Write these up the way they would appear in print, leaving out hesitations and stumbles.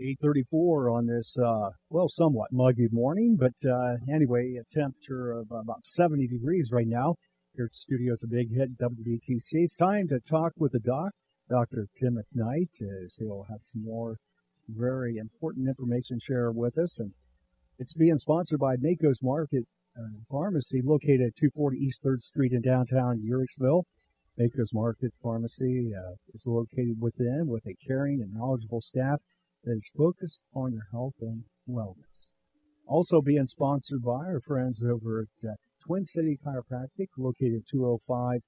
8:34 on this, somewhat muggy morning, but anyway, a temperature of about 70 degrees right now. Here at the studios, a big hit, WBTC. It's time to talk with the doc, Dr. Tim McKnight, as he'll have some more very important information to share with us. And it's being sponsored by Mako's Market Pharmacy, located at 240 East 3rd Street in downtown Uhrichsville. Mako's Market Pharmacy is located within with a caring and knowledgeable staff that is focused on your health and wellness. Also being sponsored by our friends over at Twin City Chiropractic, located at 205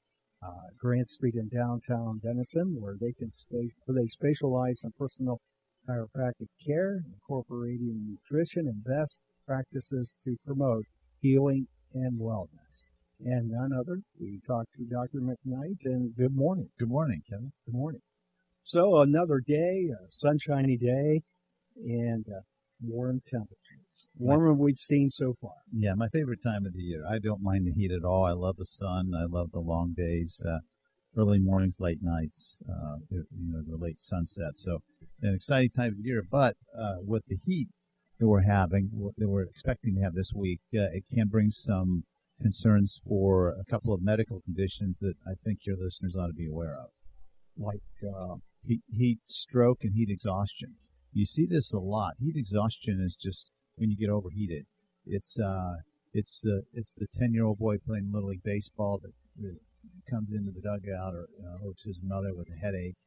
Grant Street in downtown Denison, where they specialize in personal chiropractic care, incorporating nutrition and best practices to promote healing and wellness. And none other, we talked to Dr. McKnight, and good morning. Good morning, Kevin. Good morning. So another day, a sunshiny day, and warm temperatures. Warmer than we've seen so far. Yeah, my favorite time of the year. I don't mind the heat at all. I love the sun. I love the long days, early mornings, late nights, the late sunset. So an exciting time of the year. But with the heat that we're having, that we're expecting to have this week, it can bring some concerns for a couple of medical conditions that I think your listeners ought to be aware of. Like heat stroke and heat exhaustion. You see this a lot. Heat exhaustion is just when you get overheated. It's the 10-year-old boy playing Little League baseball that comes into the dugout or to his mother with a headache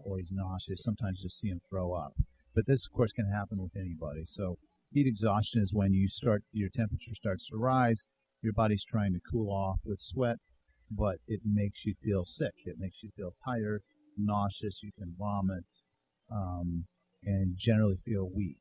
or he's nauseous. Sometimes you see him throw up. But this, of course, can happen with anybody. So heat exhaustion is when your temperature starts to rise. Your body's trying to cool off with sweat, but it makes you feel sick. It makes you feel tired, nauseous. You can vomit, and generally feel weak.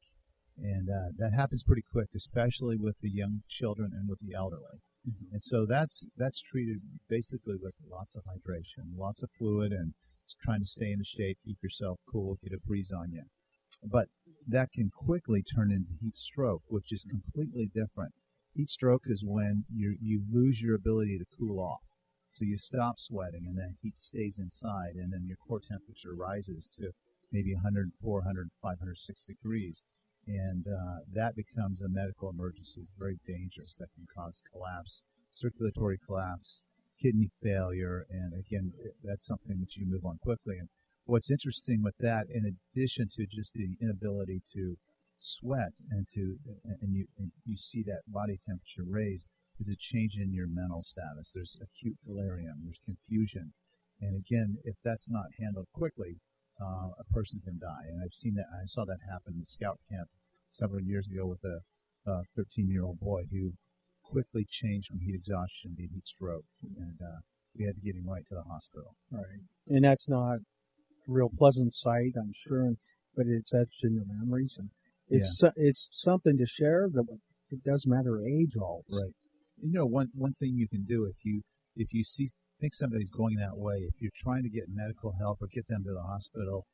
And that happens pretty quick, especially with the young children and with the elderly. Mm-hmm. And so that's treated basically with lots of hydration, lots of fluid, and trying to stay in the shade, keep yourself cool, get a breeze on you. But that can quickly turn into heat stroke, which is completely different. Heat stroke is when you lose your ability to cool off. So you stop sweating, and that heat stays inside, and then your core temperature rises to maybe 104, 105, 106 degrees. And that becomes a medical emergency. It's very dangerous. That can cause collapse, circulatory collapse, kidney failure, and again, that's something that you move on quickly. And what's interesting with that, in addition to just the inability to sweat and you see that body temperature raise, is a change in your mental status. There's acute delirium, there's confusion, and again, if that's not handled quickly, a person can die. And I've seen that. I saw that happen in scout camp several years ago with a 13-year-old boy who quickly changed from heat exhaustion to heat stroke, and we had to get him right to the hospital. All right, and that's not a real pleasant sight, I'm sure, but it's etched in your memories, and it's something to share. That it doesn't matter age, all right. One thing you can do if you think somebody's going that way, if you're trying to get medical help or get them to the hospital,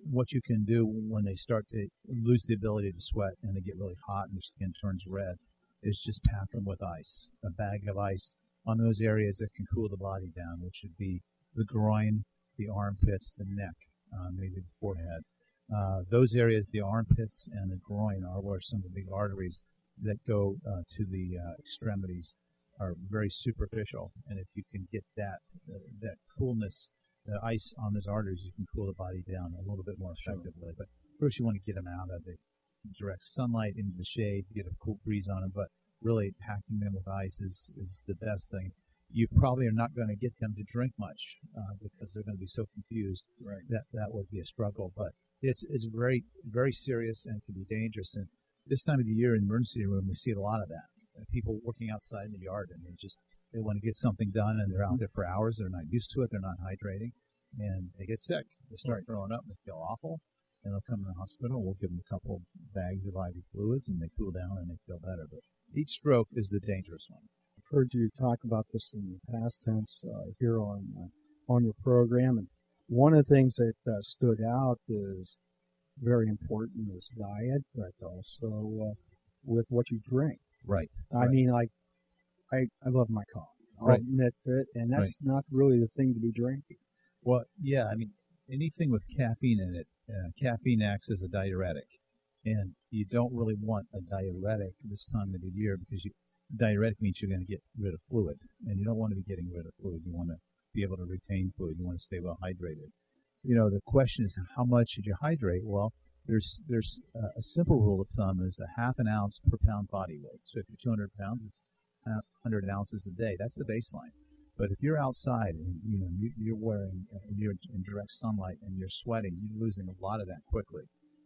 what you can do when they start to lose the ability to sweat and they get really hot and their skin turns red is just pack them with ice, a bag of ice on those areas that can cool the body down, which would be the groin, the armpits, the neck, maybe the forehead. Those areas, the armpits and the groin, are where some of the big arteries that go to the extremities are very superficial, and if you can get that coolness, the ice on those arteries, you can cool the body down a little bit more effectively. But first you want to get them out of the direct sunlight into the shade, get a cool breeze on them, but really packing them with ice is the best thing. You probably are not going to get them to drink much because they're going to be so confused. Right. That would be a struggle, but it's very, very serious and can be dangerous. And this time of the year in the emergency room, we see a lot of that. People working outside in the yard, and they want to get something done, and they're out there for hours. They're not used to it. They're not hydrating, and they get sick. They start throwing up, and they feel awful, and they'll come to the hospital. We'll give them a couple bags of IV fluids, and they cool down, and they feel better. But heat stroke is the dangerous one. I've heard you talk about this in the past tense here on your program, and one of the things that stood out is very important is diet, but also with what you drink. Right. I mean, like, I love my coffee. I'll admit it, and that's not really the thing to be drinking. Well, yeah, I mean, anything with caffeine in it caffeine acts as a diuretic, and you don't really want a diuretic this time of the year because diuretic means you're going to get rid of fluid, and you don't want to be getting rid of fluid. You want to be able to retain fluid. You want to stay well hydrated. The question is, how much should you hydrate? Well, there's a simple rule of thumb is a half an ounce per pound body weight. So if you're 200 pounds, it's 100 ounces a day. That's the baseline. But if you're outside and you're you're in direct sunlight and you're sweating, you're losing a lot of that quickly.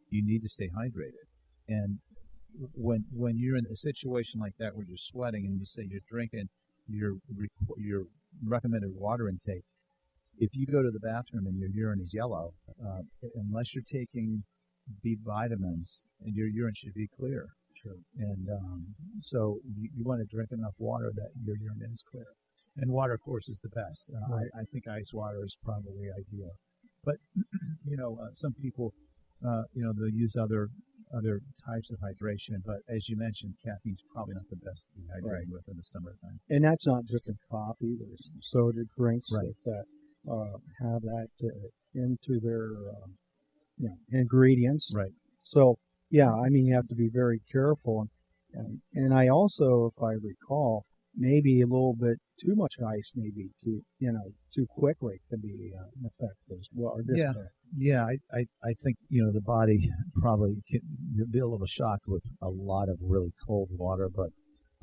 You need to stay hydrated. And when you're in a situation like that where you're sweating and you say you're drinking your recommended water intake, if you go to the bathroom and your urine is yellow, unless you're taking B vitamins, and your urine should be clear. Sure. And so you want to drink enough water that your urine is clear. And water, of course, is the best. Right. I think ice water is probably ideal. But some people, they'll use other types of hydration. But as you mentioned, caffeine's probably not the best to be hydrating with in the summertime. And that's not just in coffee. There's soda drinks Right. that have that into their ingredients. Right. So, yeah, I mean, you have to be very careful. And I also, if I recall, maybe a little bit too much ice, maybe too quickly can be an effect as well. Or just, Yeah, I think the body probably can be a little shocked with a lot of really cold water, but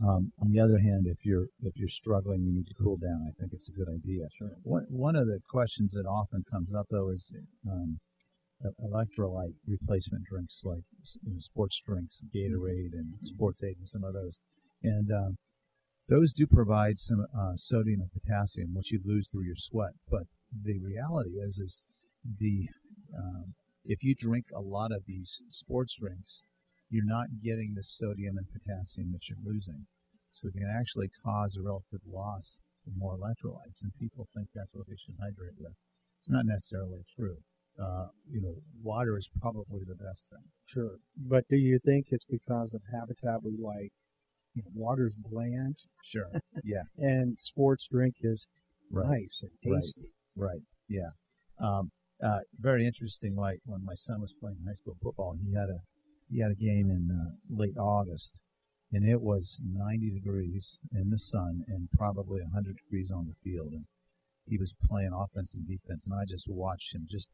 on the other hand, if you're struggling, you need to cool down. I think it's a good idea. Sure. One of the questions that often comes up though is electrolyte replacement drinks like sports drinks, Gatorade and Sports Aid and some of those, and those do provide some sodium and potassium, which you lose through your sweat. But the reality is if you drink a lot of these sports drinks, you're not getting the sodium and potassium that you're losing. So it can actually cause a relative loss of more electrolytes, and people think that's what they should hydrate with. It's not necessarily true. Water is probably the best thing. Sure. But do you think it's because of habitat we like? Water's bland. Sure. Yeah. And sports drink is Right. nice and tasty. Right. Yeah. Very interesting. Like when my son was playing high school football, he had a game in late August, and it was 90 degrees in the sun and probably 100 degrees on the field, and he was playing offense and defense, and I just watched him just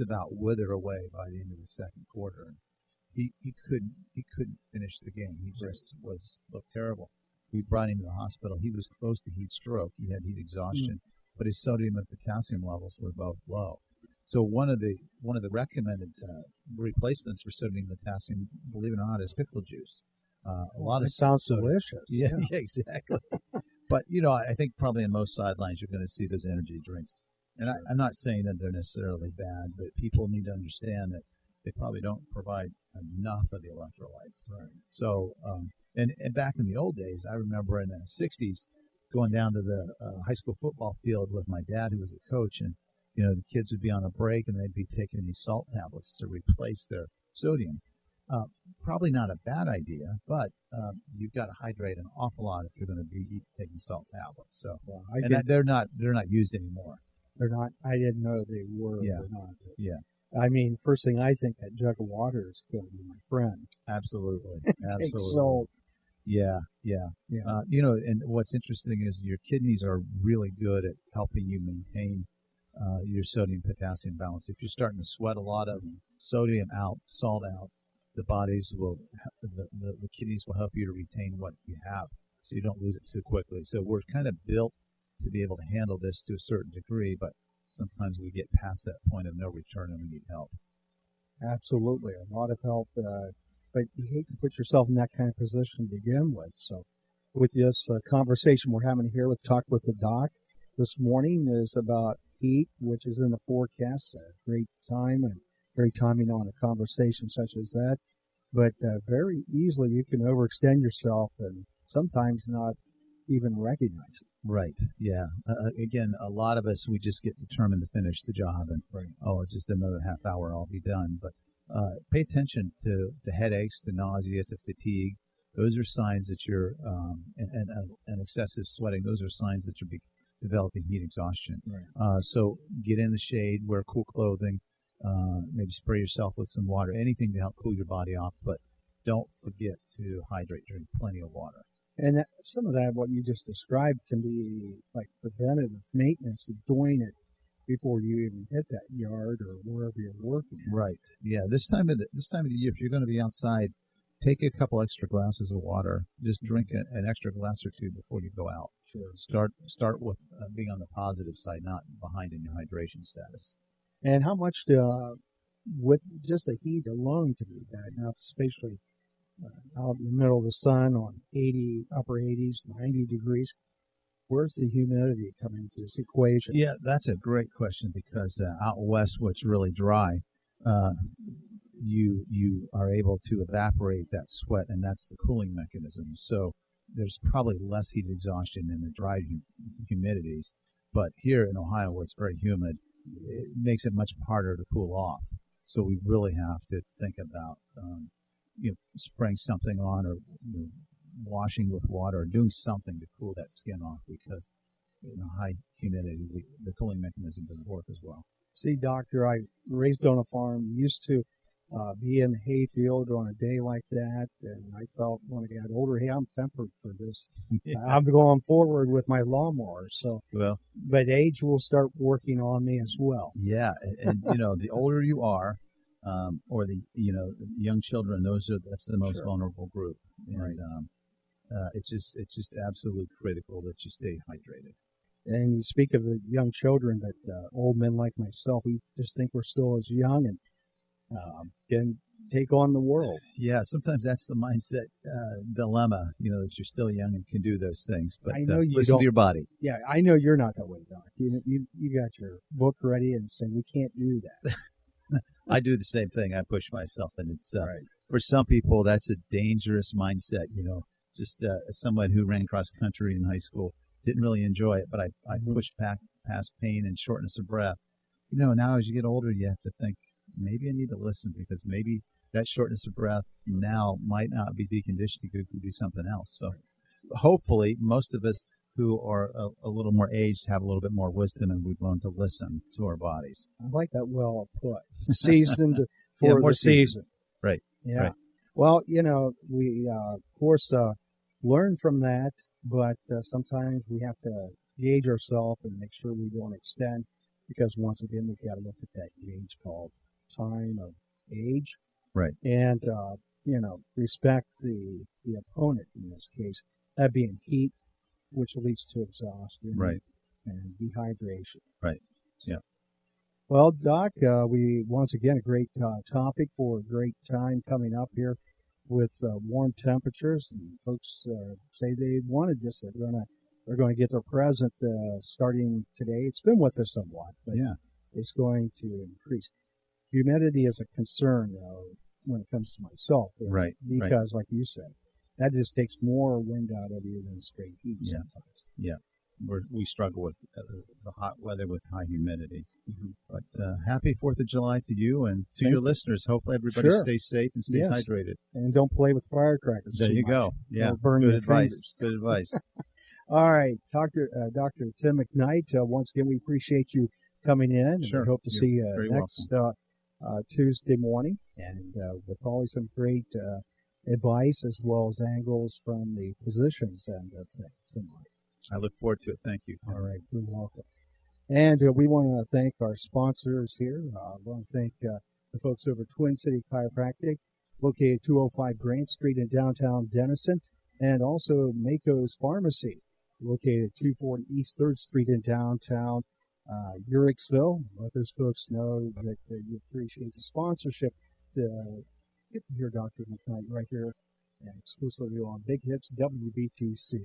about wither away by the end of the second quarter. And he couldn't finish the game. He just looked terrible. We brought him to the hospital. He was close to heat stroke. He had heat exhaustion, but his sodium and potassium levels were both low. So one of the recommended replacements for sodium and potassium, believe it or not, is pickle juice. It sounds delicious. Yeah, exactly. But I think probably in most sidelines you're going to see those energy drinks. And Sure. I'm not saying that they're necessarily bad, but people need to understand that they probably don't provide enough of the electrolytes. Right. So, and back in the old days, I remember in the 60s going down to the high school football field with my dad, who was a coach, and the kids would be on a break and they'd be taking these salt tablets to replace their sodium. Probably not a bad idea, but you've got to hydrate an awful lot if you're going to be taking salt tablets. So, they're not used anymore. They're not. I didn't know they were. Yeah. Or not. Yeah. I mean, first thing I think, that jug of water is going to be my friend. Absolutely. Take salt. Yeah. And what's interesting is your kidneys are really good at helping you maintain your sodium potassium balance. If you're starting to sweat a lot of sodium out, salt out, the kidneys will help you to retain what you have, so you don't lose it too quickly. So we're kind of built to be able to handle this to a certain degree, but sometimes we get past that point of no return and we need help. Absolutely, a lot of help, but you hate to put yourself in that kind of position to begin with. So with this conversation we're having here with Talk with the Doc this morning is about heat, which is in the forecast. A great time and great timing on a conversation such as that. But very easily you can overextend yourself and sometimes not even recognize it. Right. Yeah. Again, a lot of us, we just get determined to finish the job and, just another half hour, I'll be done. But pay attention to headaches, to nausea, to fatigue. Those are signs that you're, and excessive sweating, those are signs that you're developing heat exhaustion. Right. So get in the shade, wear cool clothing. maybe spray yourself with some water, anything to help cool your body off. But don't forget to hydrate. Drink plenty of water. And some of that, what you just described, can be like preventative maintenance of doing it before you even hit that yard or wherever you're working. Right. Yeah. This time of the year, if you're going to be outside, take a couple extra glasses of water. Just drink an extra glass or two before you go out. Sure. Start with being on the positive side, not behind in your hydration status. And how much with just the heat alone can be bad enough, especially out in the middle of the sun on upper 80s, 90 degrees. Where's the humidity coming into this equation? Yeah, that's a great question because out west, where it's really dry, you are able to evaporate that sweat, and that's the cooling mechanism. So there's probably less heat exhaustion in the dry humidities. But here in Ohio, where it's very humid, it makes it much harder to cool off. So we really have to think about spraying something on or washing with water or doing something to cool that skin off because in high humidity, the cooling mechanism doesn't work as well. See, Doctor, I raised on a farm, used to be in the hayfield on a day like that, and I felt when I got older, hey, I'm tempered for this. Yeah. I'm going forward with my lawnmower. But age will start working on me as well. Yeah, and the older you are, or the young children, that's the most vulnerable group, and right. It's just absolutely critical that you stay hydrated. And you speak of the young children, but old men like myself, we just think we're still as young and can take on the world. Yeah, sometimes that's the mindset dilemma, that you're still young and can do those things. But I know you listen don't, to your body. Yeah, I know you're not that way, Doc. You got your book ready and say we can't do that. I do the same thing. I push myself, and it's right. For some people that's a dangerous mindset. Just as someone who ran cross country in high school, didn't really enjoy it, but I pushed past pain and shortness of breath. Now as you get older, you have to think, maybe I need to listen because maybe that shortness of breath now might not be deconditioned. It could be something else. So hopefully most of us who are a little more aged have a little bit more wisdom and we've learned to listen to our bodies. I like that well put. Seasoned for the season. Right. Yeah. Right. Well, we, of course, learn from that, but sometimes we have to gauge ourselves and make sure we don't extend because, once again, we've got to look at that gauge called time of age. Right. And, respect the opponent in this case, that being heat, which leads to exhaustion. Right. And dehydration. Right. Yeah. Well, Doc, we once again a great topic for a great time coming up here with warm temperatures, and folks say they wanted this. They're going to get their present starting today. It's been with us somewhat, but it's going to increase. Humidity is a concern when it comes to myself, right? Because, like you said, that just takes more wind out of you than straight heat sometimes. Yeah. We struggle with the hot weather with high humidity. Mm-hmm. But happy 4th of July to you and to your listeners. Hope everybody stays safe and stays hydrated. And don't play with firecrackers. There you go. Yeah. Don't burn your fingers. Good advice. All right. Dr. Tim McKnight, once again, we appreciate you coming in. Sure. And we hope to see you next Tuesday morning. And with always some great advice as well as angles from the physicians and things in life. I look forward to it. Thank you. All right. You're welcome. And we want to thank our sponsors here. I want to thank the folks over Twin City Chiropractic, located at 205 Grant Street in downtown Denison, and also Mako's Pharmacy, located at 240 East 3rd Street in downtown Uricksville. Let those folks know that you appreciate the sponsorship to get to hear Dr. McKnight right here and exclusively on Big Hits WBTC.